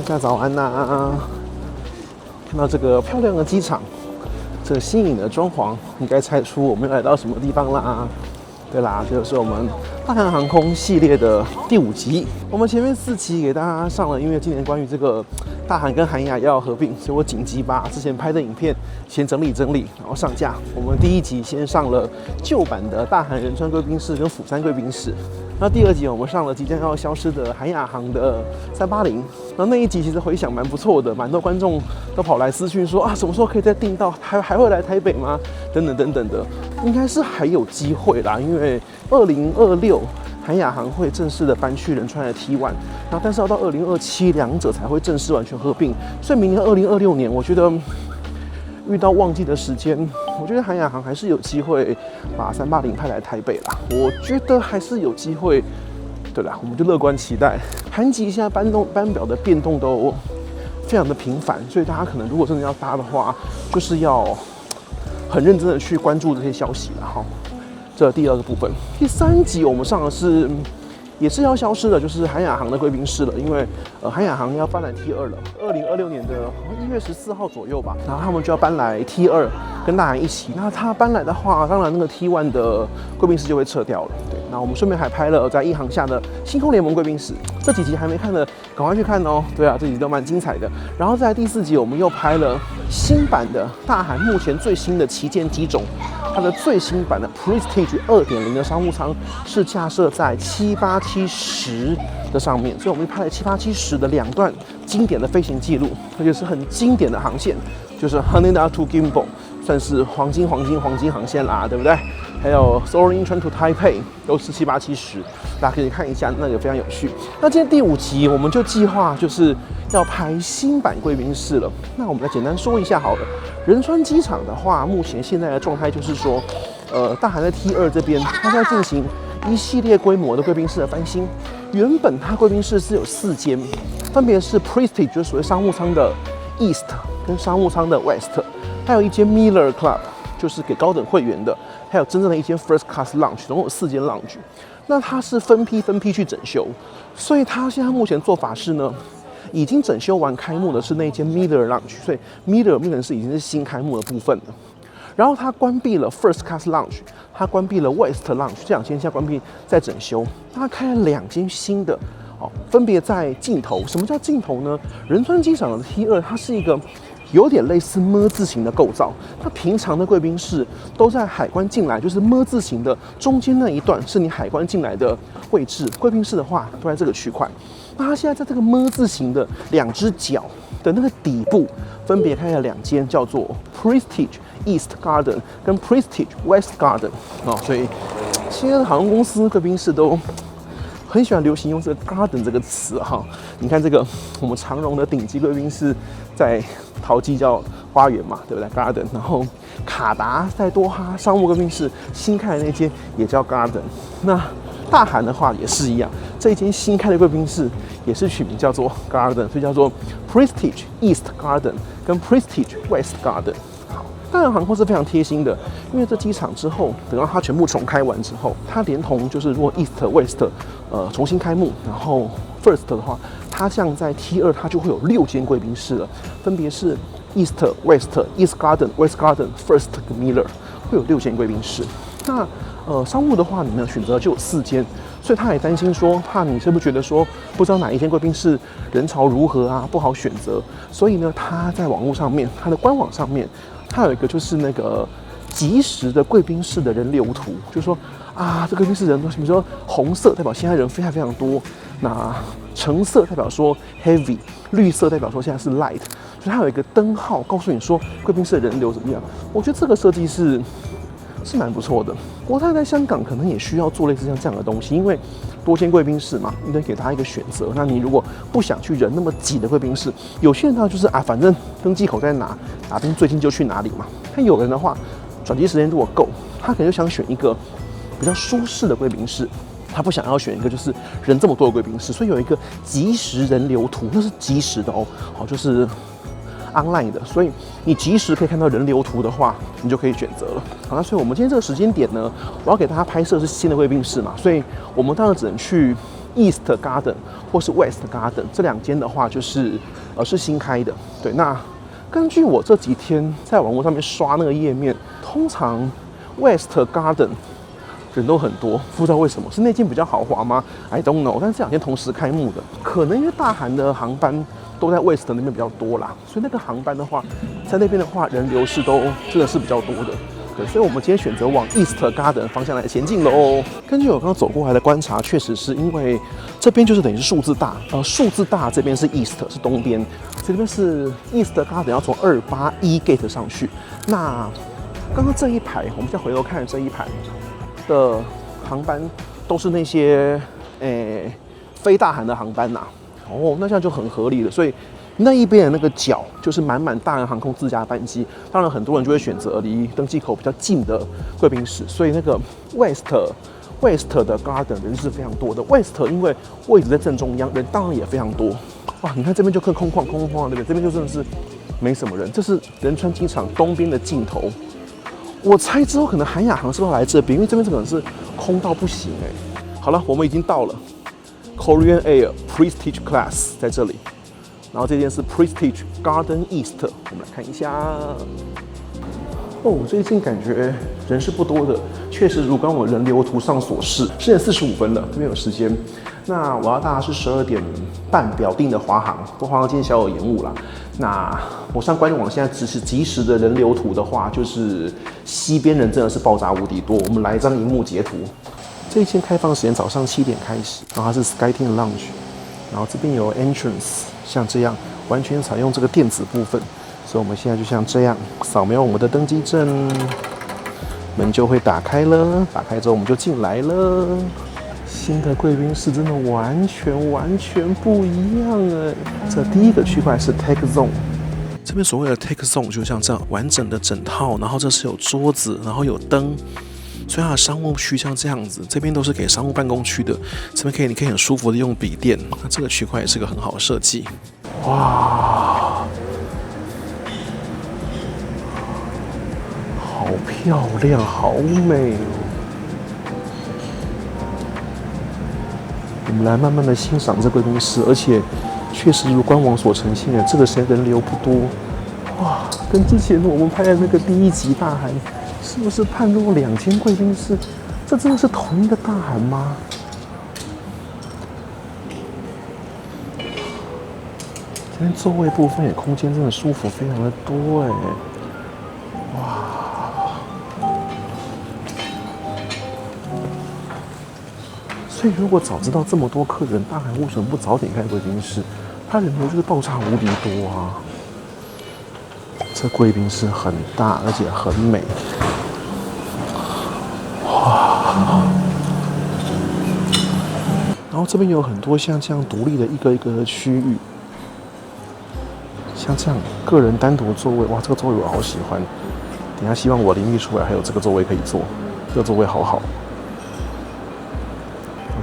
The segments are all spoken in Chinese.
大家早安吶！看到這個漂亮的機場，這個新穎的裝潢，應該猜出我們要來到什麼地方啦？對啦，這就是我們大韓航空系列的第5集。我們前面4集給大家上了，因為今年關於這個大韓跟韓亞要合併，所以我緊急把之前拍的影片先整理，然後上架。我們第1集先上了舊版的大韓仁川貴賓室跟釜山貴賓室。那第2集我們上了即將要消失的韓亞航的380，那一集其實回響蠻不錯的，蠻多觀眾都跑來私訊說啊，什麼時候可以再訂到，還會來台北嗎？等等的，應該是還有機會啦，因為2026韓亞航會正式的搬去仁川的 T1， 然後但是要到2027兩者才會正式完全合併，所以明年2026年，我覺得遇到旺季的時間，我覺得韓亞航還是有機會把380派來台北啦。我覺得還是有機會，對啦，我們就樂觀期待。韓籍現在班表的變動都非常的頻繁，所以大家可能如果真的要搭的話，就是要很認真的去關注這些消息啦。哈，這第2個部分。第3集我們上的是也是要消失的，就是韓亞航的貴賓室了，因為韓亞航要搬來 T2了，2026年的1月14號左右吧，然後他們就要搬來 T2，跟大韓一起。那他搬來的話，當然那個 T1 的貴賓室就會撤掉了。对，那我們順便還拍了在一航下的星空聯盟貴賓室，這幾集還沒看的，趕快去看哦。對啊，這幾集都蠻精彩的。然後在第4集，我們又拍了新版的大韓目前最新的旗艦機種。它的最新版的 Prestige 2.0 的商務艙是架設在78710的上面，所以我們拍了78710的2段經典的飛行記錄，而且是很经典的航線，就是 Haneda to Gimpo， 算是黄金航線啦，对不对？還有 Soaring Incheon to Taipei 都是78710，大家可以看一下，那個非常有趣。那今天第5集我們就計劃就是要拍新版貴賓室了。那我們来簡單說一下好了。仁川機場的話，目前現在的狀態就是說，大韓在 T2 這邊，它在進行一系列規模的貴賓室的翻新。原本它貴賓室是有4間，分別是 Prestige 就是所謂商務艙的 East 跟商務艙的 West， 還有一間 Miller Club 就是給高等會員的，還有真正的一間 First Class Lounge， 總共有4間 Lounge。那它是分批去整修，所以它現在目前做法是呢，已經整修完開幕的是那間 Miller Lounge， 所以 Miller 目前是已經是新開幕的部分了。然後它關閉了 First Class Lounge， 它關閉了 West Lounge， 這2間現在關閉在整修。它開了2間新的，分別在盡頭。什麼叫盡頭呢？仁川機場的 T2 它是一個有點類似 ㄇ 字形的構造，它平常的貴賓室都在海關進來，就是 ㄇ 字形的中間那一段是你海關進來的位置。貴賓室的話都在這個區塊。那它現在在這個 ㄇ 字形的2隻腳的那個底部，分別開了2間，叫做 Prestige East Garden 跟 Prestige West Garden 所以現在的航空公司貴賓室都很喜歡流行用這個 garden 這個詞哈。你看這個我們長榮的頂級貴賓室在桃機叫花園嘛，對不對 ？Garden。然後卡達在多哈商務貴賓室新開的那間也叫 Garden。那大韓的話也是一樣，這一間新開的貴賓室也是取名叫做 Garden， 所以叫做 Prestige East Garden 跟 Prestige West Garden。大韓航空是非常貼心的，因为这機場之後，等到它全部重開完之後，它連同就是如果 East、West 重新開幕，然後 First 的話，它像在 T2 它就會有6間貴賓室了，分別是 East、West、East Garden、West Garden、First 跟 Miller， 會有6間貴賓室。那商務的話，你们選擇就有4間，所以他也擔心說，怕你是不是覺得說不知道哪一間貴賓室人潮如何啊，不好選擇，所以呢，他在網絡上面，他的官網上面。它有一個就是那個即時的貴賓室的人流圖，就是說啊，這貴賓室人多，比如說紅色代表現在人非常多，那橙色代表說 heavy， 綠色代表說現在是 light， 所以它有一個燈號告訴你說貴賓室的人流怎麼樣。我覺得這個設計是蠻不錯的。國泰在香港可能也需要做類似像這樣的東西，因為多間貴賓室嘛，你得給他一個選擇。那你如果不想去人那麼擠的貴賓室，有些人他就是啊，反正登機口在哪邊最近就去哪裡嘛。但有人的話，轉機時間如果夠，他可能就想選一個比較舒適的貴賓室，他不想要選一個就是人這麼多的貴賓室，所以有一個即時人流圖，那是即時的哦，好就是。online 的，所以你即時可以看到人流圖的話，你就可以選擇了。好，那所以我们今天這個時間點呢，我要給大家拍攝是新的貴賓室嘛，所以我們當然只能去 East Garden 或是 West Garden 這2間的話，就是新開的。對，那根據我這幾天在網絡上面刷那個頁面，通常 West Garden 人都很多，不知道為什麼，是那間比較豪華嗎 ？I don't know。但是這2間同時開幕的，可能因為大韓的航班都在 West 那邊比較多啦，所以那個航班的話，在那邊的话人流是都真的是比較多的。对，所以我們今天選擇往 East Garden 方向來前進嘍。根据我剛剛走過來的觀察，確實是因為這邊就是等於是數字大，數字大這邊是 East 是東邊，這邊是 East Garden 要從281 Gate 上去。那剛剛這一排，我們再回頭看這一排的航班，都是那些非大韓的航班吶。哦，那這樣就很合理了。所以那一邊的那個角就是滿大韓航空自家班機，當然很多人就會選擇離登機口比較近的貴賓室，所以那个 West 的 Garden 人是非常多的。West 因為位置在正中央，人當然也非常多。哇，你看這邊就更空曠，對不對？這邊就真的是沒什麼人。這是仁川機場東邊的盡頭。我猜之後可能韓亞航是不是要來這邊，因為這邊可能是空到不行哎。好了，我們已經到了 Korean Air Prestige Class 在這裡。然後這間是 Prestige Garden East， 我們來看一下。哦，最近感覺人是不多的，確實如剛我人流圖上所示，10點45分了，這邊有時間。那我要搭的是12點半表定的華航，不過華航今天小有延誤啦。那我上官網現在只是即時的人流圖的話，就是西邊人真的是爆炸無敵多。我們來一張熒幕截圖。這一間開放時間早上7點開始，然後它是 SkyTeam Lounge， 然後這邊有 Entrance， 像這樣完全採用這個電子部分。所以我們現在就像這樣掃描我們的登機證，門就會打開了。打開之後我們就進來了。新的貴賓室真的完全不一樣哎！這第一個區塊是 Tech Zone， 這邊所謂的 Tech Zone 就像這樣完整的整套，然後這是有桌子，然後有燈，所以它的商務區像這樣子，這邊都是給商務辦公區的。這邊你可以很舒服的用筆電，那這個區塊也是個很好的設計。哇！好漂亮，好美哦！我們來慢慢的欣賞這貴賓室，而且確實如官網所呈現的，這個時間人流不多。哇，跟之前我們拍的那個第一集大韓，是不是判若兩間貴賓室？這真的是同一個大韓嗎？這邊座位部分也空間真的舒服非常的多哎。哇！所以如果早知道這麼多客人，大韓為什麼不早點開貴賓室？它人流就是爆炸無敵多啊！這貴賓室很大，而且很美。哇！然後這邊有很多像這樣獨立的一個一個的區域，像這樣個人單獨座位，哇，這個座位我好喜歡。等一下希望我淋浴出來還有這個座位可以坐，這個座位好好。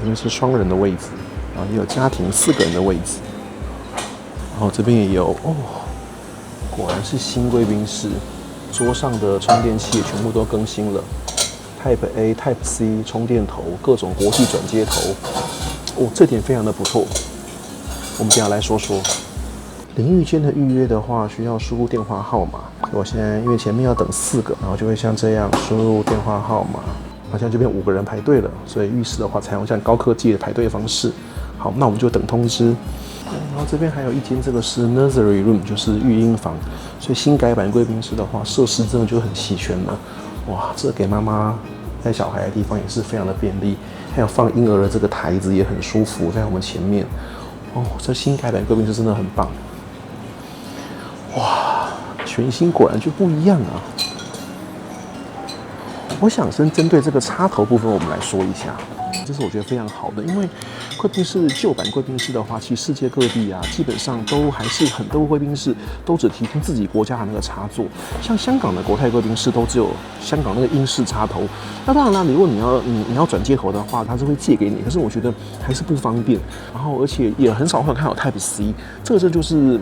這邊是雙人的位置，然後也有家庭4個人的位置，然後這邊也有哦，果然是新貴賓室，桌上的充電器也全部都更新了 ，Type A、Type C 充電頭，各種國際轉接頭，哦，這點非常的不錯。我們接下來說說淋浴間的預約的話，需要輸入電話號碼。我現在因為前面要等4個，然後就會像這樣輸入電話號碼。好像這邊5個人排隊了，所以浴室的話採用像高科技的排隊方式。好，那我們就等通知。然後這邊還有一間，這個是 nursery room， 就是育嬰房。所以新改版貴賓室的話，設施真的就很齊全了。哇，這給媽媽帶小孩的地方也是非常的便利，還有放嬰兒的這個台子也很舒服，在我們前面。哦，這新改版貴賓室真的很棒。哇，全新果然就不一樣啊！我想先針對這個插頭部分，我們來說一下，這是我覺得非常好的，因為貴賓室舊版貴賓室的話，其實世界各地啊，基本上都還是很多貴賓室都只提供自己國家的那個插座，像香港的國泰貴賓室都只有香港那個英式插頭。那當然啦，如果你要轉接頭的話，它是會借給你，可是我覺得還是不方便。然後而且也很少會看到 Type C， 這就是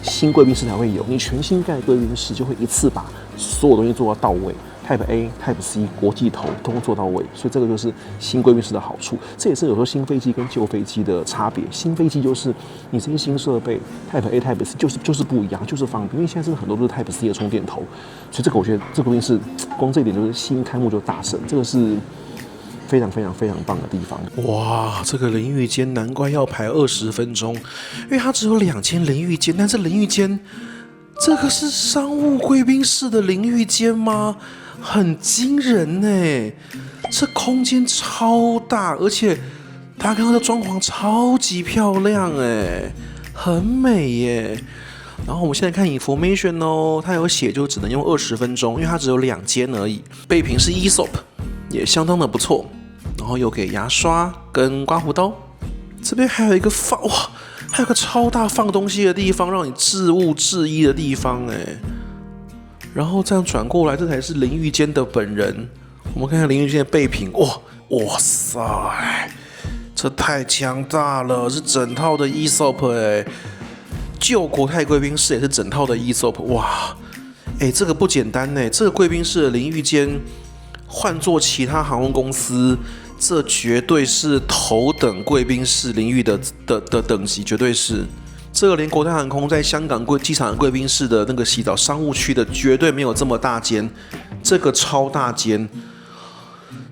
新貴賓室才會有，你全新蓋貴賓室就會一次把所有東西做到位。Type A、Type C 國際頭都做到位，所以這個就是新貴賓室的好處。這也是有時候新飛機跟舊飛機的差別。新飛機就是你這些新設備 Type A、Type C 就是不一樣，就是方便。因為現在真的很多都是 Type C 的充電頭，所以這個我覺得這個貴賓室光這一點就是新開幕就大勝，這個是非常棒的地方。哇，這個淋浴間難怪要排20分鐘，因為它只有2間淋浴間，但是淋浴間這個是商務貴賓室的淋浴間嗎？很驚人耶，這空間超大，而且大家看到這裝潢超級漂亮耶，很美耶。然後我們現在看 information 哦，它有寫就只能用20分鐘，因為它只有2間而已。備品是 Aesop， 也相當的不錯。然後有給牙刷跟刮鬍刀，這邊還有一個還有個超大放東西的地方，讓你置物置衣的地方哎。然後這樣轉過來，這才是淋浴間的本人。我們看看淋浴間的備品，哇塞，這太強大了，是整套的 Aesop 哎。舊國泰貴賓室也是整套的 Aesop， 哇，這個不簡單哎，這個貴賓室的淋浴間，換做其他航空公司，這絕對是頭等貴賓室淋浴的等級，絕對是。這個連國泰航空在香港機場貴賓室的那個洗澡商務區的，絕對沒有這麼大間，這個超大間。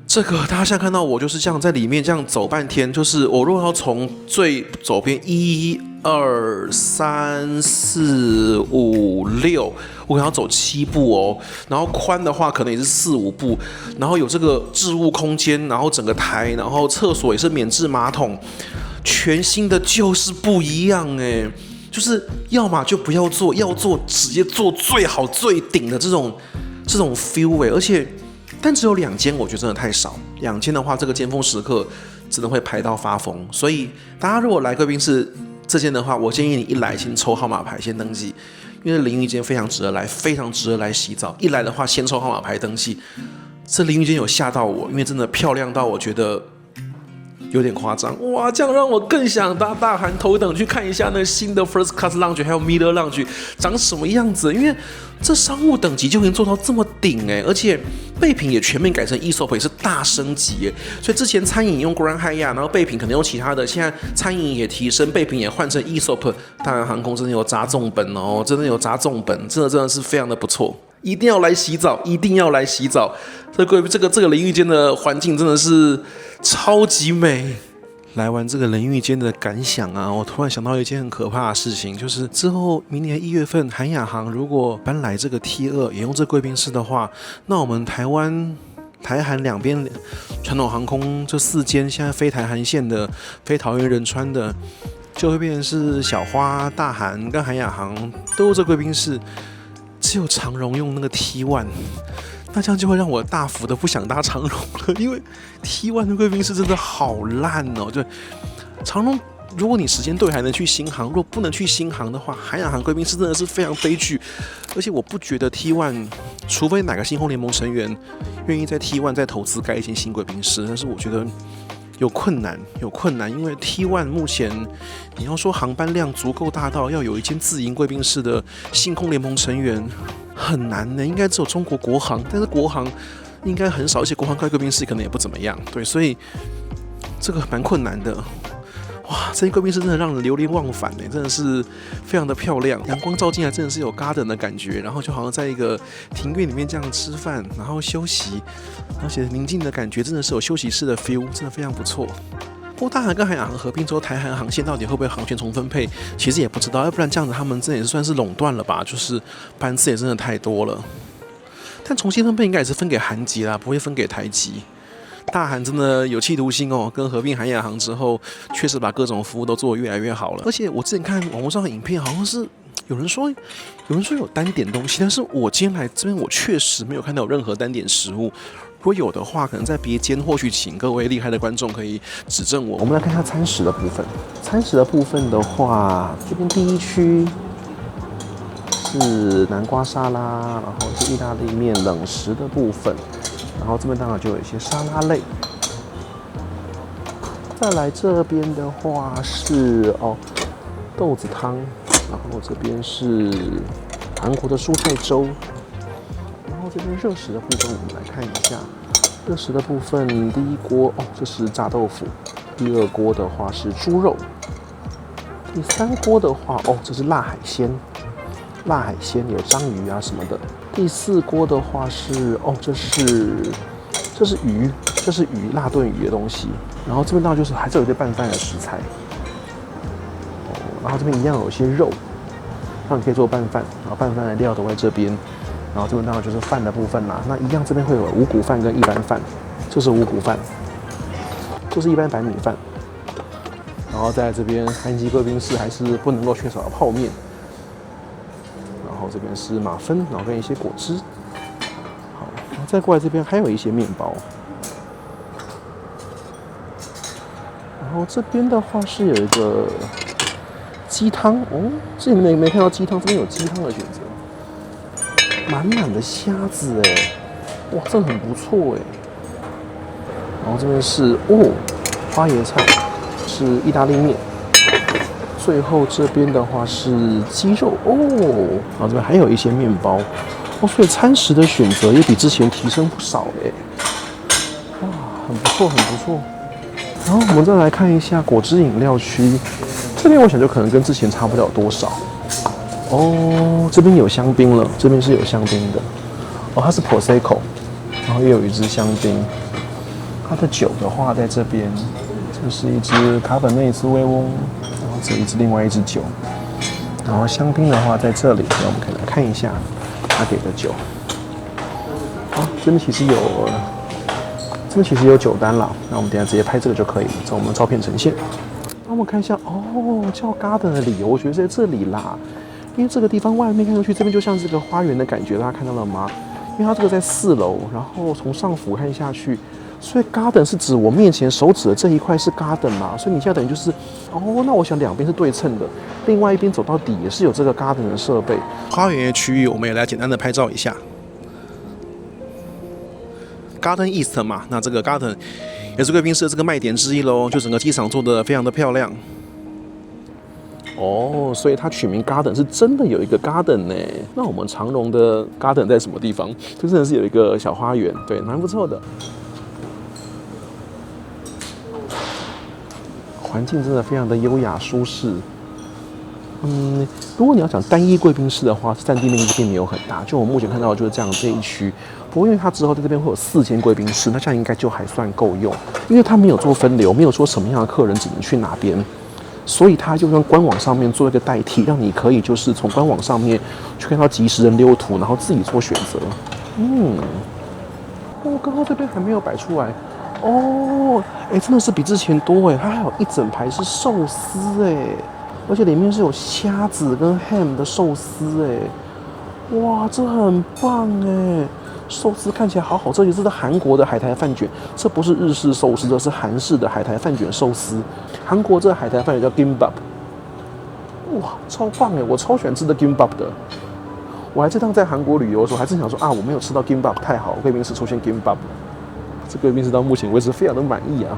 這個大家現在看到我就是這樣在裡面這樣走半天，就是我如果要從最左邊1、2、3、4、5、6，我可能要走7步哦，然後寬的話可能也是4、5步，然後有這個置物空間，然後整個台，然後廁所也是免治馬桶，全新的就是不一樣哎，就是要麼就不要做，要做直接做最好最頂的這種 feel 哎，而且。但只有2間，我覺得真的太少。2間的話，這個尖峰時刻真的會排到發瘋。所以大家如果來貴賓室這間的話，我建議你一來先抽號碼牌，先登記，因為淋浴間非常值得來，非常值得來洗澡。一來的話，先抽號碼牌登記。這淋浴間有嚇到我，因為真的漂亮到我覺得有點誇張。哇，這樣讓我更想搭大韓頭等去看一下那新的 First Class Lounge 還有 Middle Lounge 長什麼樣子，因為這商務等級就已經做到這麼頂哎，而且備品也全面改成 Aesop， 也是大升級哎。所以之前餐飲用 Grand Hyatt， 然後備品可能用其他的，現在餐飲也提升，備品也換成 Aesop。大韓航空真的有砸重本哦，真的有砸重本，真的是非常的不錯。一定要來洗澡，一定要来洗澡。这個淋浴間的環境真的是超級美。來完這個淋浴間的感想啊，我突然想到一件很可怕的事情，就是之後明年1月份韓亞航如果搬來這個 T2也用這貴賓室的話，那我們台韓兩邊傳統航空這4間現在飛台韓線的、飛桃園仁川的，就會變成是小花、大韓跟韓亞航都有這貴賓室，只有長榮用那個 T1。那這樣就會讓我大幅的不想搭長榮了，因為 T1 的貴賓室真的好爛哦。就長榮，如果你時間對還能去新航，如果不能去新航的話，韓亞航貴賓室真的是非常悲劇。而且我不覺得 T1，除非哪個星空聯盟成員願意在 T1 再投資蓋一間新貴賓室，但是我覺得有困難，因為 T1 目前你要說航班量足夠大到要有一間自營貴賓室的星空聯盟成員。很難呢，應該只有中國國航，但是國航應該很少，而且國航開貴賓室可能也不怎麼樣，對，所以這個蠻困難的。哇，這間貴賓室真的讓人流連忘返呢，真的是非常的漂亮，陽光照進來真的是有 garden 的感覺，然後就好像在一個庭院裡面這樣吃飯，然後休息，而且寧靜的感覺真的是有休息室的 feel， 真的非常不錯。不過大韓跟韓亞航合併之後，台韓航線到底會不會航權重分配，其實也不知道。要不然這樣子，他們這也是算是壟斷了吧？就是班次也真的太多了。但重新分配應該也是分給韓籍啦，不會分給台籍。大韓真的有企圖心哦，跟合併韓亞航之後，確實把各種服務都做得越來越好了。而且我之前看網絡上的影片，好像是有人說有單點東西，但是我今天來這邊，我確實沒有看到有任何單點食物。如果有的話，可能在別間，或許請各位厲害的觀眾可以指正我。我們來看一下餐食的部分。餐食的部分的話，這邊第一區是南瓜沙拉，然後是意大利麵冷食的部分，然後這邊當然就有一些沙拉類。再來這邊的話是豆子湯，然後這邊是韓國的蔬菜粥。這邊熱食的部分，我們來看一下。熱食的部分，第一鍋哦，這是炸豆腐；第二鍋的話是豬肉；第三鍋的話，哦，這是辣海鮮，辣海鮮有章魚啊什麼的；第四鍋的話是哦，這是魚，這是魚辣燉魚的東西。然後這邊當然就是還是有一些拌飯的食材，哦，然後這邊一樣有一些肉，讓你可以做拌飯，然後拌飯的料都在這邊。然後這邊當然就是飯的部分啦，那一樣這邊會有五穀飯跟一般飯，這是五穀飯，這是一般白米飯。然後在這邊韓籍貴賓室還是不能夠缺少的泡麵。然後這邊是馬芬，然後跟一些果汁。好，然後再過來這邊還有一些麵包。然後這邊的話是有一個雞湯哦，之前沒看到雞湯，這邊有雞湯的選擇。滿滿的蝦子哎，哇，這很不錯哎。然後這邊是哦，花椰菜，是意大利麵。最後這邊的話是雞肉哦，然後這邊還有一些麵包哦，所以餐食的選擇也比之前提升不少哎。哇，很不錯，很不錯。然後我們再來看一下果汁飲料區，這邊我想就可能跟之前差不了多少。哦，這邊有香檳了，這邊是有香檳的。哦，它是 Prosecco， 然後也有一支香檳。它的酒的話在這邊，這是一支卡本內斯威翁，然後這一支另外一支酒。然後香檳的話在這裡，那我們可以來看一下他給的酒。啊，這邊其實有酒單啦，那我們等一下直接拍這個就可以了，照我們的照片呈現。那我們看一下，哦，叫 Garden 的理由，我覺得在這裡啦。因為這個地方外面看出去，這邊就像是個花園的感覺，大家看到了嗎？因為它這個在4樓，然後從上俯瞰下去，所以 garden 是指我面前手指的這一塊是 garden 嘛，所以你現在等於就是，哦，那我想兩邊是對稱的，另外一邊走到底也是有這個 garden 的設備。花園的區域，我們也來簡單的拍照一下。Garden East 嘛，那這個 garden 也是貴賓室的這個賣點之一嘍，就整個機場做的非常的漂亮。哦，所以它取名 Garden 是真的有一個 Garden 呢。那我們長榮的 Garden 在什麼地方？就真的是有一個小花園，對，蠻不錯的。環境真的非常的優雅舒適。如果你要講單一貴賓室的話，占地面積並沒有很大。就我目前看到的就是這樣這一區。不過因為它之後在這邊會有4間貴賓室，那這樣應該就還算夠用。因為它沒有做分流，沒有說什麼樣的客人只能去哪邊。所以它就用官網上面做一個代替，讓你可以就是從官網上面去看到即時人流圖，然後自己做選擇。哦，剛剛這邊還沒有擺出來。哦，真的是比之前多哎，它還有一整排是壽司哎，而且裡面是有蝦子跟 ham 的壽司哎，哇，這很棒哎。壽司看起來好好吃，而且這是韓國的海苔飯卷，這不是日式壽司，這是韓式的海苔飯卷壽司。韓國這個海苔飯卷叫 gimbap， 哇，超棒哎！我超喜歡吃的 gimbap 的。我還這趟在韓國旅遊的時候，還真想說啊，我沒有吃到 gimbap， 太好，貴賓室出現 gimbap， 這貴賓室到目前為止非常的滿意啊。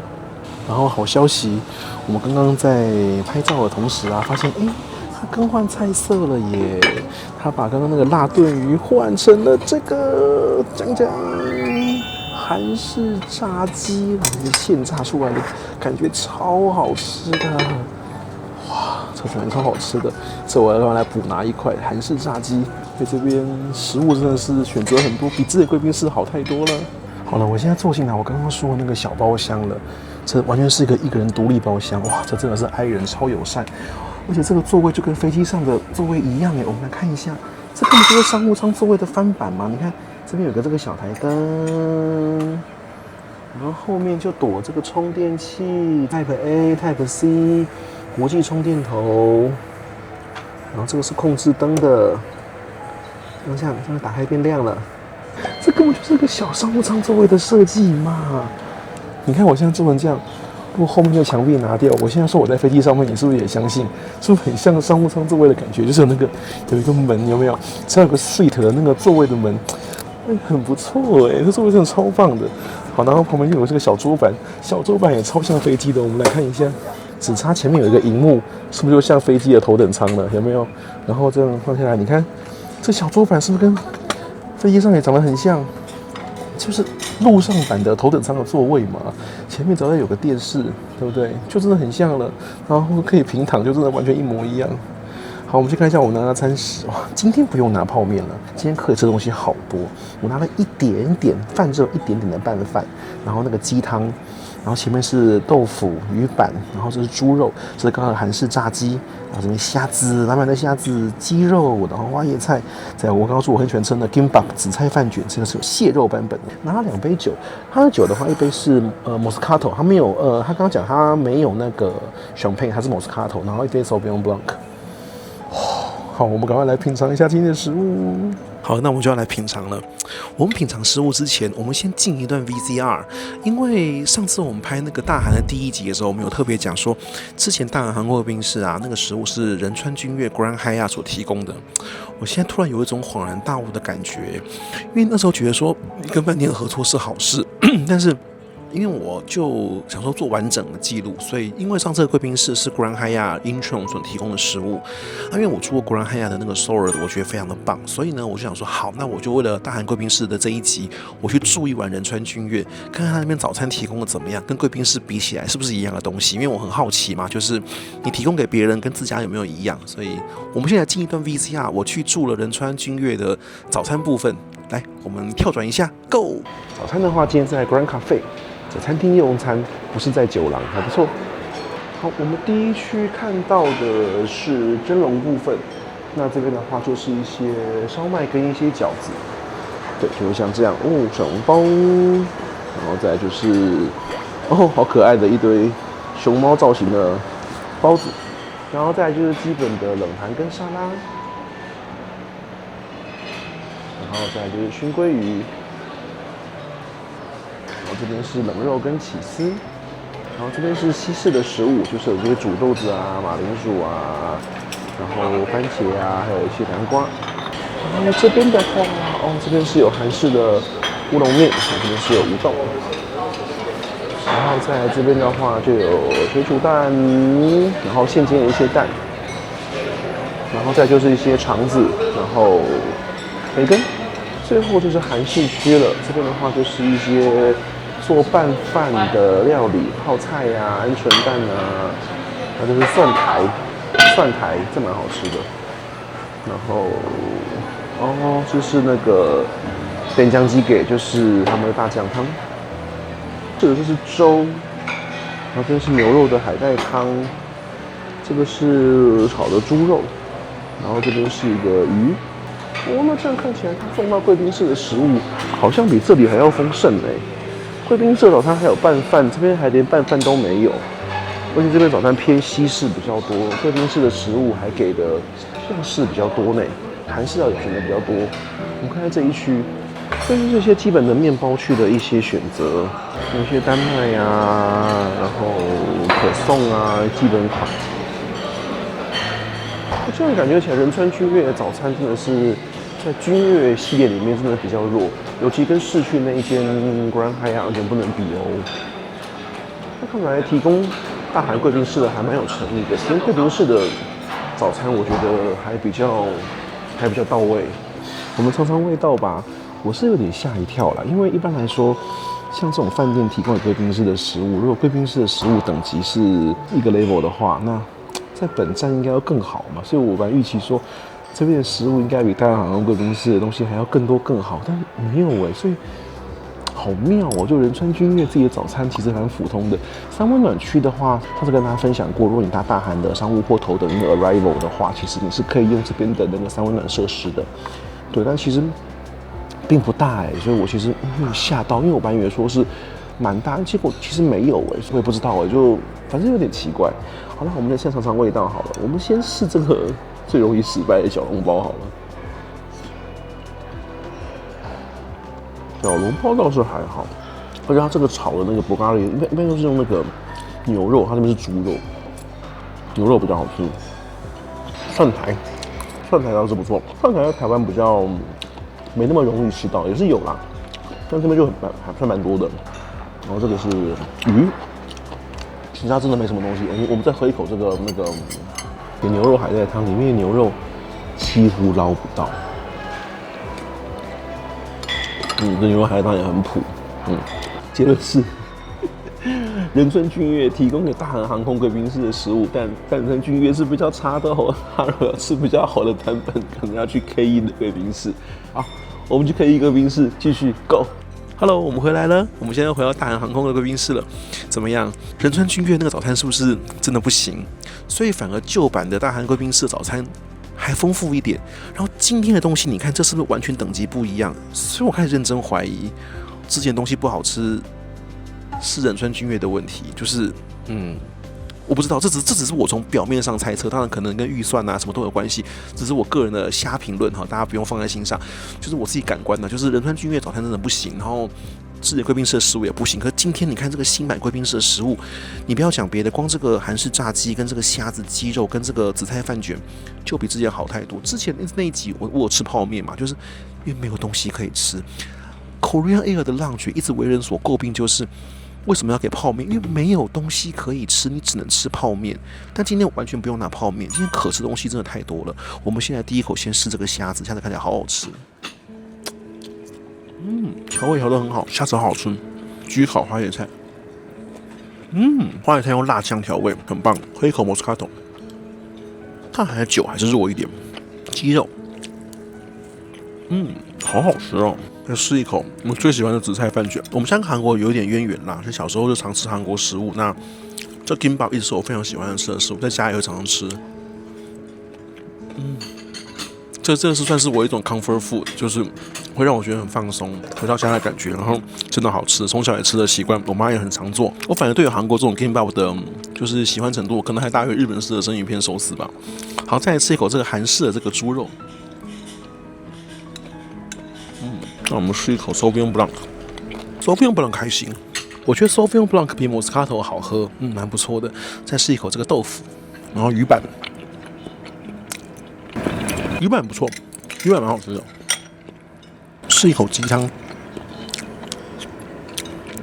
然後好消息，我們剛剛在拍照的同時啊，發現它更換菜色了耶！它把剛剛那個辣燉魚換成了這個韓式炸雞，然後現炸出來的，感覺超好吃的。哇，这真的超好吃的！這我要來補拿一塊韓式炸雞。在這邊食物真的是選擇很多，比自己的貴賓室好太多了。好了，我現在坐進來，我剛剛說的那個小包廂了，這完全是一個人獨立包廂。哇，這真的是愛人超友善。而且這個座位就跟飛機上的座位一樣耶，我們來看一下，這根本就是商務艙座位的翻版嘛。你看這邊有個這個小台燈，然後後面就躲這個充電器 ，Type A、Type C， 國際充電頭，然後這個是控制燈的，這樣打開變亮了，這根本就是一個小商務艙座位的設計嘛。你看我現在做成這樣。如果後面的牆壁拿掉，我現在說我在飛機上面，你是不是也相信？是不是很像商務艙座位的感覺？就是有一個門，有沒有？像有個 suite 的那個座位的門，很不錯哎，這座位真的超棒的。好，然後旁邊就有這個小桌板，小桌板也超像飛機的。我們來看一下，只差前面有一個熒幕，是不是就像飛機的頭等艙了？有沒有？然後這樣放下來，你看這小桌板是不是跟飛機上也長得很像，就是陸上版的頭等艙的座位嘛，前面只要有個電視，對不對？就真的很像了，然後可以平躺，就真的完全一模一樣。好，我們去看一下我拿的餐食。哇，今天不用拿泡面了，今天可以吃的東西好多。我拿了一點點饭，只有一點點的拌飯，然後那個雞湯，然後前面是豆腐、魚板，然後這是豬肉，這是剛剛的韓式炸雞，然後這邊蝦子，滿滿的蝦子、雞肉，然後花椰菜。再我剛剛說我很喜歡吃的 Kimbap 紫菜飯卷，這個是有蟹肉版本的。拿了2杯酒，它的酒的話，一杯是Moscato， 它没有他刚剛講它沒有那個 Champagne， 它是 Moscato， 然後一杯 Sauvignon Blanc。好，我們趕快來品嘗一下今天的食物。好，那我們就要來品嘗了。我們品嘗食物之前，我們先進一段 VCR， 因為上次我們拍那個大韓的第1集的時候，我們有特別講說，之前大韓航空貴賓室啊，那個食物是仁川君悅 Grand Hyatt 所提供的。我現在突然有一種恍然大悟的感覺，因為那時候覺得說跟飯店合作是好事，但是因为我就想說做完整的記錄，所以因為上次的貴賓室是 Grand Hyatt Incheon 所提供的食物，因為我住過 Grand Hyatt 的那個首爾的，我覺得非常的棒，所以呢，我就想說好，那我就為了大韓貴賓室的這一集，我去住一晚仁川君悅，看看他那邊早餐提供的怎麼樣，跟貴賓室比起來是不是一樣的東西？因為我很好奇嘛，就是你提供給別人跟自家有沒有一樣？所以我們現在進一段 VCR， 我去住了仁川君悅的早餐部分，來，我們跳轉一下 ，Go！ 早餐的話，今天在 Grand Cafe。在餐廳用餐，不是在酒廊，還不錯。好，我們第一區看到的是蒸籠部分，那這邊的話就是一些燒麥跟一些餃子，對，就會像這樣哦，小籠包，然後再來就是哦，好可愛的一堆熊貓造型的包子，然後再來就是基本的冷盤跟沙拉，然後再來就是燻鮭魚。然後這邊是冷肉跟起司，然後這邊是西式的食物，就是有這些煮豆子啊、馬鈴薯啊，然後番茄啊，還有一些南瓜。然後這邊的話，哦，這邊是有韓式的烏龍麵，這邊是有魚豆。然後在這邊的話就有水煮蛋，然後現煎的一些蛋，然後再就是一些腸子，然後培根。最後就是韓式區了，這邊的話就是一些做拌飯的料理，泡菜呀、鵪鶉蛋啊，那就是蒜苔，這蠻好吃的。然後，哦，就是那個된장찌개，就是他們的大醬湯。這個就是粥，然後這是牛肉的海帶湯，這個是炒的豬肉，然後這邊是一個魚。哦，那這樣看起來，他送到貴賓室的食物好像比這裡還要豐盛哎。貴賓室早餐還有拌飯，這邊還連拌飯都沒有，而且這邊早餐偏西式比較多，貴賓室的食物還給的樣式比較多呢，韓式料理選的比較多。我們看看這一區，這是這些基本的麵包區的一些選擇，有一些丹麥啊，然後可頌啊，基本款。我這樣感覺起來，仁川君悅的早餐真的是在君悅系列裡面真的比較弱，尤其跟市區那一間 Grand Hyatt 完全不能比哦。那看來提供大韓貴賓室的還蠻有誠意的，其實貴賓室的早餐我覺得還比較到位。我們嘗嘗味道吧，我是有點嚇一跳啦，因為一般來說，像這種飯店提供給貴賓室的食物，如果貴賓室的食物等級是一個 level 的話，那在本站應該要更好嘛，所以我本來預期說這邊的食物應該比大韓航空貴賓室的東西還要更多更好，但沒有哎，所以好妙哦！就仁川君悅自己的早餐其實蠻普通的。三溫暖區的話，上次跟大家分享過，如果你搭大韓的商務或頭等的 Arrival 的話，其實你是可以用這邊的那個三溫暖設施的。對，但其實並不大哎，所以我其實沒有嚇到，因為我本來以為說是蠻大，結果其實沒有哎，所以我也不知道哎，就反正有點奇怪。好了，我們先嘗嘗味道好了。我們先試這個最容易失敗的小籠包好了。小籠包倒是還好，而且它這個炒的那個博咖喱，一般都是用那個牛肉，它這邊是豬肉，牛肉比較好吃。蒜苔倒是不錯，蒜苔在台灣比較沒那麼容易吃到，也是有啦，但這邊就還算蠻多的。然後這個是魚。其他真的沒什麼東西，我們再喝一口這個有牛肉海帶湯，裡面的牛肉幾乎撈不到。這牛肉海膽也很普。結論是，仁川君悅提供給大韓航空貴賓室的食物，但淡川君悅是比較差的哦。他如果要吃比較好的版本，可能要去 K1的貴賓室。好，我們去 K1貴賓室繼續 Go。Hello， 我們回來了。我們現在回到大韓航空的貴賓室了。怎麼樣？仁川君悅那個早餐是不是真的不行？所以反而舊版的大韓貴賓室的早餐還豐富一點。然後今天的東西，你看這是不是完全等級不一樣？所以我開始認真懷疑，之前東西不好吃是仁川君悅的問題。就是我不知道，這只是我從表面上猜測，當然可能跟預算啊什麼都有關係，只是我個人的瞎評論哈，大家不用放在心上。就是我自己感官的，就是仁川君悅早餐真的不行，然後之前貴賓室的食物也不行。可是今天你看這個新版貴賓室的食物，你不要講別的，光這個韓式炸雞跟這個蝦子雞肉跟這個紫菜飯卷，就比之前好太多。之前那一集我有吃泡麵嘛，就是因為沒有東西可以吃。Korean Air 的 lunch 一直為人所詬病，就是為什麼要給泡麵？因為沒有東西可以吃，你只能吃泡麵。但今天我完全不用拿泡麵，今天可吃的東西真的太多了。我們现在第一口先試這個蝦子，蝦子看起來好好吃。調味調得很好，蝦子好好吃。焗烤花椰菜，花椰菜用辣醬調味，很棒。喝一口 Moscato， 看还是酒還是弱一點。雞肉，好好吃哦。再試一口我們最喜歡的紫菜飯卷。我們現在跟韓國有點淵源啦，就小時候就常吃韓國食物。那這 Kimbap 一直是我非常喜歡吃的食物，在家也會常常吃。這真的是算是我一種 comfort food， 就是會讓我覺得很放鬆，回到家的感覺，然後真的好吃，從小也吃的習慣，我媽也很常做。我反而對於韓國這種 Kimbap 的，就是喜歡程度，可能還大於日本式的生魚片壽司吧。好，再來吃一口這個韓式的這個豬肉。那我們試一口 Sauvignon Blanc。Sauvignon Blanc 還行，我覺得 Sauvignon Blanc 比 Moscato 好喝，蠻不錯的。再試一口這個豆腐，然後魚板。魚板不錯，魚板蠻好吃的。試一口雞湯，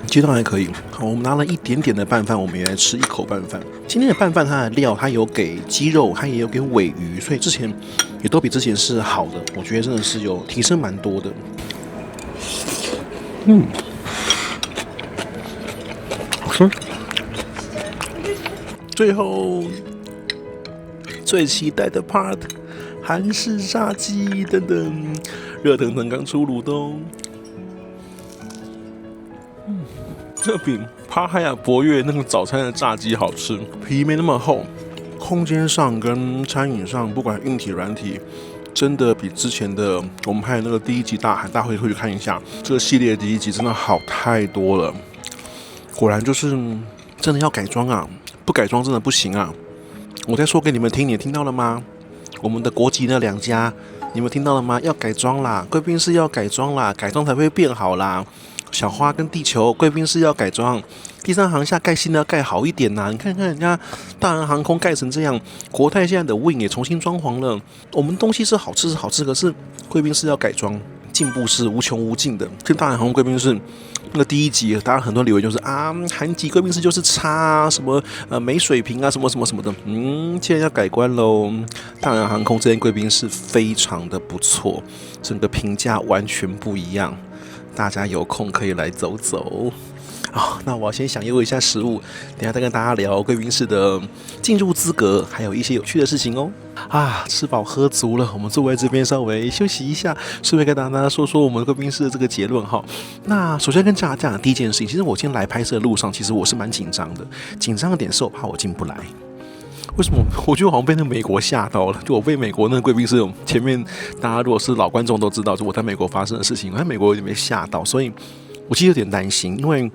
雞湯還可以。好，我們拿了一點點的拌飯，我們也來吃一口拌飯。今天的拌飯它的料，它有給雞肉，它也有給鮪魚，所以之前也都比之前是好的。我覺得真的是有提升蠻多的。好吃。最後最期待的 part。韓式炸雞等等，熱騰騰剛出爐的哦。這比帕海亞博悅那個早餐的炸雞好吃，皮沒那麼厚，空間上跟餐飲上，不管硬體軟體，真的比之前的我們拍的那個第一集大家會去看一下，這個系列的第一集真的好太多了。果然就是真的要改裝啊，不改裝真的不行啊。我再說給你們聽，你聽到了嗎？我們的國籍那兩家，你們聽到了嗎？要改裝啦，貴賓室要改裝啦，改裝才會變好啦。小花跟地球，貴賓室要改裝，第三航廈蓋新的要蓋好一點吶。你看看人家大韓航空蓋成這樣，國泰現在的 Wing 也重新裝潢了。我們東西是好吃是好吃，可是貴賓室要改裝，進步是無窮無盡的。跟大韓航空貴賓室那個第一集，當然很多留言就是啊，韓籍貴賓室就是差啊，什麼沒水平啊，什麼什麼什麼的。現在要改觀嘍。大韓航空這間貴賓室非常的不錯，整個評價完全不一樣。大家有空可以來走走。那我要先享用一下食物，等一下再跟大家聊貴賓室的進入資格，還有一些有趣的事情哦。吃飽喝足了，我們坐在這邊稍微休息一下，順便跟大家說說我們貴賓室的這個結論哈。那首先跟大家講的第一件事情，其實我今天來拍攝的路上，其實我是蠻緊張的。緊張的點是我怕我進不來。為什麼？我覺得我好像被那個美國嚇到了。就我被美國那個貴賓室前面，大家如果是老觀眾都知道，就我在美國發生的事情，我在美國有點被嚇到，所以我其實有點擔心，因為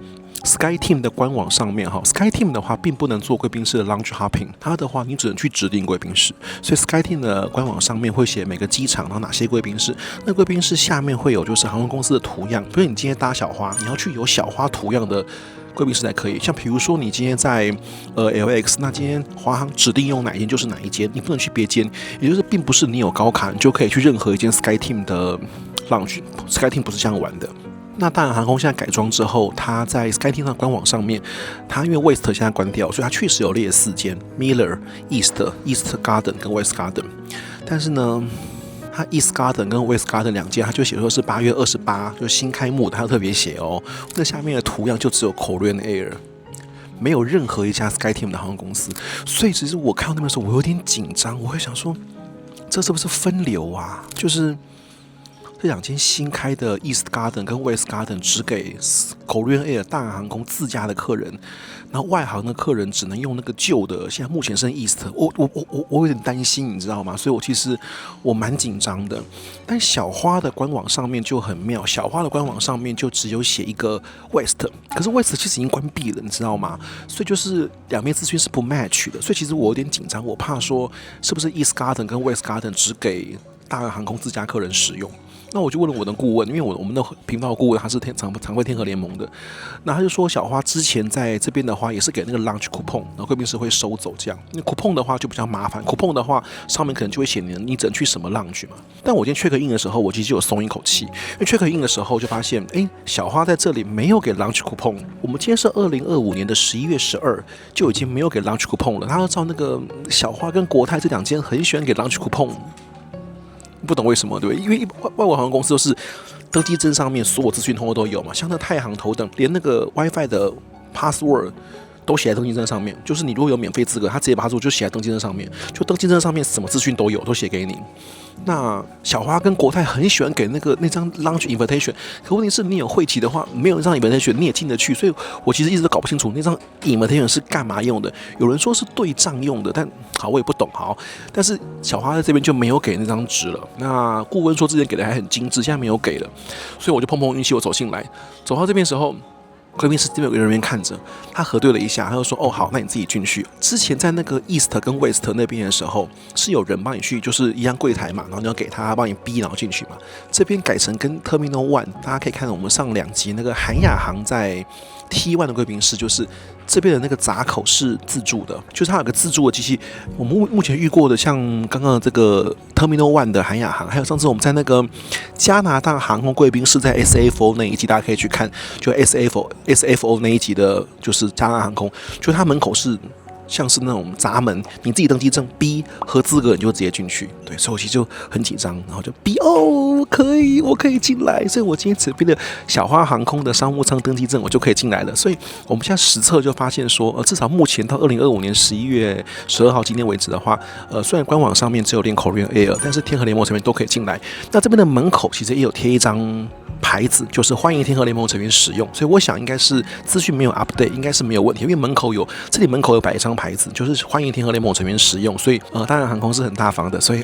SkyTeam 的官網上面SkyTeam 的話並不能做貴賓室的 lounge hopping， 它的話你只能去指定貴賓室，所以 SkyTeam 的官網上面會寫每個機場然後哪些貴賓室，那貴賓室下面會有就是航空公司的圖樣，所以你今天搭小花，你要去有小花圖樣的貴賓室才可以。像比如說你今天在LX， 那今天華航指定用哪一間就是哪一間，你不能去別間，也就是並不是你有高卡你就可以去任何一間 SkyTeam 的 lounge，SkyTeam 不是這樣玩的。那大韓航空現在改裝之後，它在 SkyTeam 的官網上面，它因為 West 現在關掉，所以它確實有列4間 Miller、East Garden 跟 West Garden。但是呢，它 East Garden 跟 West Garden 兩間，它就写說是8月28，就新開幕的，它特別寫哦。那下面的圖樣就只有 Korean Air， 沒有任何一家 SkyTeam 的航空公司。所以其實我看到那邊的時候，我有點緊張，我會想說，這是不是分流啊？就是這兩間新開的 East Garden 跟 West Garden 只給 Korean Air 大韓航空自家的客人，然後外航的客人只能用那個舊的，現在目前剩 East， 我有點擔心，你知道嗎？所以我其實蠻緊張的。但小花的官網上面就很妙，小花的官網上面就只有寫一個 West， 可是 West 其實已經關閉了，你知道嗎？所以就是兩邊資訊是不 match 的，所以其實我有點緊張，我怕說是不是 East Garden 跟 West Garden 只給大韓航空自家客人使用。那我就問了我的顧問，因為我们的頻道的顧問他是常會天合聯盟的，那他就說小花之前在這邊的話也是給那個 lunch coupon， 然後貴賓室會收走這樣。那 coupon 的話就比較麻煩 ，coupon 的話上面可能就會寫你只能去什麼 lunch 嘛。但我今天 check in 的時候，我其實就有鬆一口氣，因為 check in 的時候就發現，小花在這裡沒有給 lunch coupon。我們今天是2025年的11月12，就已經沒有給 lunch coupon 了。他要照那個小花跟國泰這兩間很喜歡給 lunch coupon。不懂為什麼，對不對？因為外國航空公司都是登機證上面所有資訊通通都有嘛，像那太行頭等，連那個 WiFi 的 password 都寫在登機證上面。就是你如果有免費資格，他直接把它就寫在登機證上面，就登機證上面什麼資訊都有，都寫給你。那小花跟國泰很喜歡給那張 launch invitation， 可問題是你有會籍的話，沒有那張 invitation 你也進得去，所以我其實一直都搞不清楚那張 invitation 是幹嘛用的。有人說是對賬用的，但好我也不懂。好，但是小花在這邊就沒有給那張紙了。那顧問說之前給的還很精緻，現在沒有給了，所以我就碰碰運氣，我走進來，走到這邊的時候。貴賓室這邊有個人員看着，他核對了一下，他就說：“哦，好，那你自己進去。”之前在那個 East 跟 West 那邊的時候，是有人幫你去，就是一樣櫃檯嘛，然後你要給他幫你逼，然後進去嘛。這邊改成跟 Terminal One， 大家可以看到我們上2集那個韓亞航在 T1 的貴賓室，就是這邊的那個閘口是自助的，就是它有個自助的機器。我們目前遇過的，像剛剛這個 Terminal One 的韓亞航，還有上次我們在那個加拿大航空貴賓室在 SFO 那一集，大家可以去看，就 SFO 那一集的，就是加拿大航空，就它門口是像是那種閘門，你自己登機證 B 合資格你就直接進去。对，所以我其實就很緊張，然後就 B 可以，我可以進來，所以我今天只憑了小花航空的商務艙登機證，我就可以進來了。所以我們現在實測就發現說，至少目前到2025年11月12號今天為止的話，雖然官網上面只有連 Korean Air， 但是天合聯盟成員都可以進來。那這邊的門口其實也有貼一張牌子，就是歡迎天合聯盟成員使用，所以我想應該是資訊沒有 update， 應該是沒有問題，因為這裡門口有擺一張牌子，就是歡迎天合聯盟成員使用，所以當然航空是很大方的，所以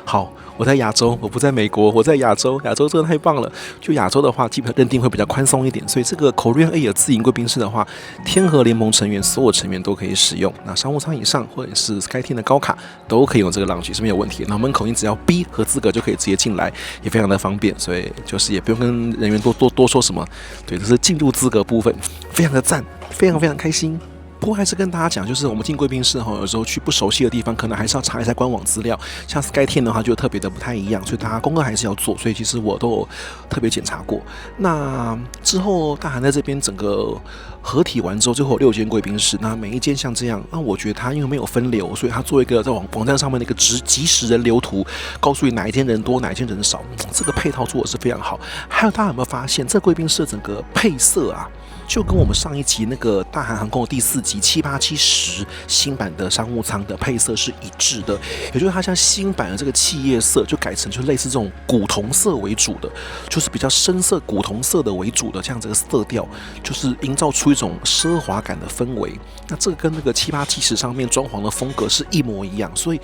好，我在亞洲，我不在美國，我在亞洲，亞洲真的太棒了。就亞洲的話，基本認定會比較寬鬆一點，所以這個 Korean Air 自營貴賓室的話，天合聯盟成員所有成員都可以使用。那商務艙以上或者是 SkyTeam 的高卡都可以用這個 lounge 是沒有問題。然後門口你只要 B 合資格就可以直接進來，也非常的方便，所以就是也不用跟人員多說什麼。對，這是進入資格部分，非常的讚，非常非常開心。不過還是跟大家講，就是我們進貴賓室有時候去不熟悉的地方，可能還是要查一下官網資料。像 SkyTeam 的話，就特別的不太一樣，所以大家功課還是要做。所以其實我都有特別檢查過。那之後大韓在這邊整個合體完之後，最後有6間貴賓室，那每一間像這樣，那我覺得它因為沒有分流，所以它做一個在網站上面的一個即時人流圖，告訴你哪一間人多，哪一間人少。這個配套做的是非常好。還有大家有沒有發現，這貴賓室的整個配色啊，就跟我們上一集那個大韓航空的第4集78710新版的商務艙的配色是一致的，也就是它像新版的這個企業色就改成就類似這種古銅色為主的，就是比較深色古銅色的為主的這樣子的色調，就是營造出一種奢華感的氛圍。那這個跟那個78710上面裝潢的風格是一模一樣，所以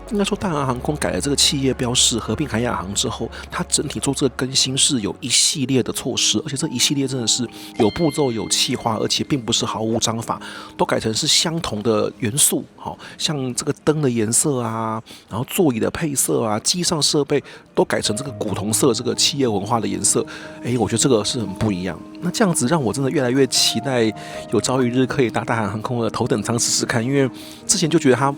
應該說大韓航空改了這個企業標示，合併韓亞航之後，它整體做這個更新是有一系列的措施，而且這一系列真的是有步驟、有企劃，而且並不是毫無章法，都改成是相同的元素，好像這個燈的顏色啊，然後座椅的配色啊，機上設備都改成這個古銅色，這個企業文化的顏色。我覺得這個是很不一樣。那這樣子讓我真的越來越期待有朝一日可以搭大韓航空的頭等艙試試看，因為之前就覺得它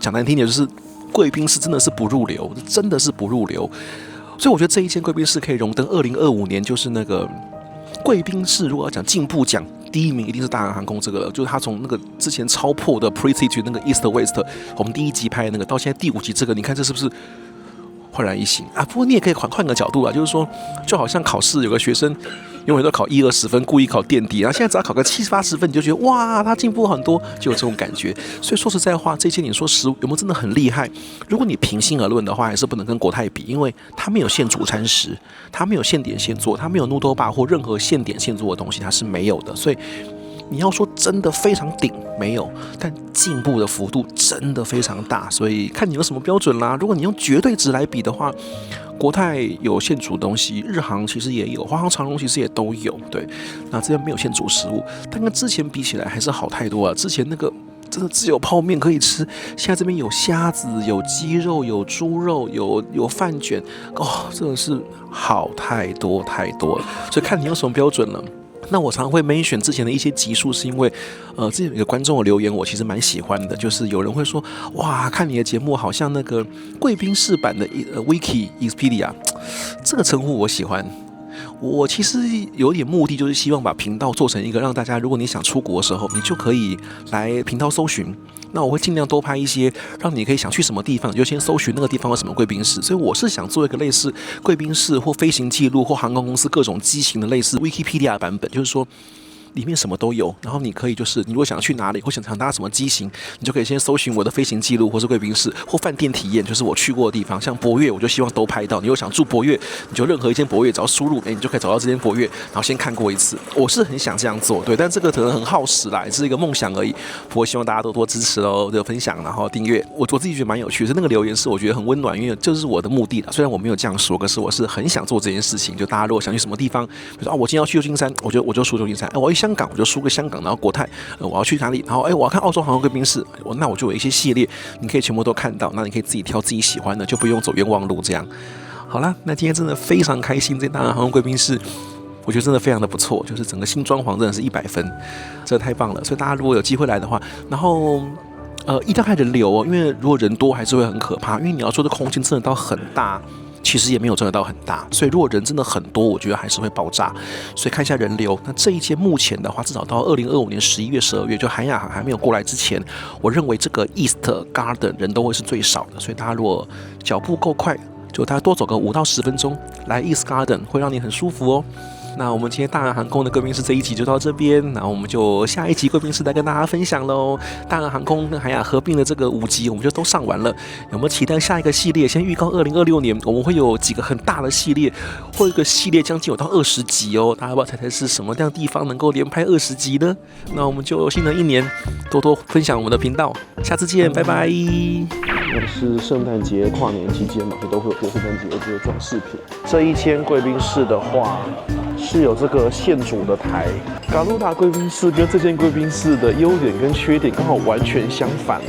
講難聽點就是貴賓室真的是不入流，真的是不入流。所以我覺得這一間貴賓室可以榮登2025年就是那個貴賓室，如果要講進步獎，第一名一定是大韓航空這個了，就是他從那個之前超破的 Pre-Seat 那個 East West， 我們第1集拍的那個，到現在第5集這個，你看這是不是煥然一新啊。不過你也可以換個角度啊，就是說，就好像考試有個學生永遠都考10-20分，故意考墊底，然後現在只要考個70-80分，你就覺得哇，他進步很多，就有這種感覺。所以說實在話，這些你說食物有沒有真的很厲害？如果你平心而論的話，還是不能跟國泰比，因為它沒有現煮餐食，它沒有現點現做，它沒有noodle bar或任何現點現做的東西，它是沒有的。所以你要說真的非常頂，沒有，但進步的幅度真的非常大。所以看你有什麼標準啦。如果你用絕對值來比的話，國泰有現煮的東西，日航其實也有，華航、長榮其實也都有。對，那這邊沒有現煮食物，但跟之前比起來還是好太多了。之前那個真的只有泡麵可以吃，現在這邊有蝦子、有雞肉、有豬肉、有飯卷，哦，真的是好太多太多了。所以看你用什麼標準了。那我常会 mention 之前的一些集數，是因為，之前有一個觀眾的留言，我其實蠻喜歡的，就是有人會說，哇，看你的節目好像那個貴賓室版的Wiki Expedia， 這個稱呼我喜歡。我其實有點目的，就是希望把頻道做成一個讓大家，如果你想出國的時候，你就可以來頻道搜尋。那我會盡量多拍一些，讓你可以想去什麼地方，你就先搜尋那個地方有什麼貴賓室。所以我是想做一個類似貴賓室或飛行記錄或航空公司各種機型的類似 Wikipedia 版本，就是說裡面什麼都有，然後你可以就是你如果想去哪裡或想搭什麼機型，你就可以先搜尋我的飛行記錄或是貴賓室或飯店體驗，就是我去過的地方。像博悅，我就希望都拍到。你如果想住博悅，你就任何一間博悅只要輸入，你就可以找到這間博悅，然後先看過一次。我是很想這樣做，對，但這個可能很耗時啦，也是一個夢想而已。不過希望大家多多支持哦，就分享然後訂閱。我自己覺得蠻有趣的，那個留言是我覺得很溫暖，因為這是我的目的啦。雖然我沒有這樣說，可是我是很想做這件事情。就大家如果想去什麼地方，比如說我今天要去舊金山，我就輸舊金山。我要去香港，我就輸個香港，然後國泰，我要去哪裡？然後我要看澳洲航空貴賓室，那我就有一些系列，你可以全部都看到。那你可以自己挑自己喜歡的，就不用走冤枉路這樣。好啦，那今天真的非常開心，這大韓航空貴賓室，我覺得真的非常的不錯，就是整個新裝潢真的是100分，這太棒了。所以大家如果有機會來的話，然後一定要看人流哦，因為如果人多還是會很可怕，因為你要說的空間真的到很大。其實也沒有真的到很大，所以如果人真的很多，我覺得還是會爆炸。所以看一下人流，那這一間目前的話，至少到2025年11月、12月，就韓亞航還沒有過來之前，我認為這個 East Garden 人都會是最少的。所以大家如果腳步夠快，就大家多走個5到10分鐘來 East Garden，會讓你很舒服哦。那我們今天大韓航空的貴賓室這一集就到這邊，然後我們就下一集貴賓室來跟大家分享嘍。大韓航空跟韓亞合併的這個5集，我們就都上完了。有沒有期待下一個系列？先預告2026年我們會有幾個很大的系列，或一個系列將近有到20集哦。大家要不要猜猜是什麼樣的地方能夠連拍20集呢？那我們就新的一年多多分享我們的頻道，下次見，拜拜。那是聖誕節、跨年期間嘛，就都會有聖誕節的這些裝飾品。這一間貴賓室的話，是有這個現煮的台。嘎魯達貴賓室跟這間貴賓室的優點跟缺點剛好完全相反。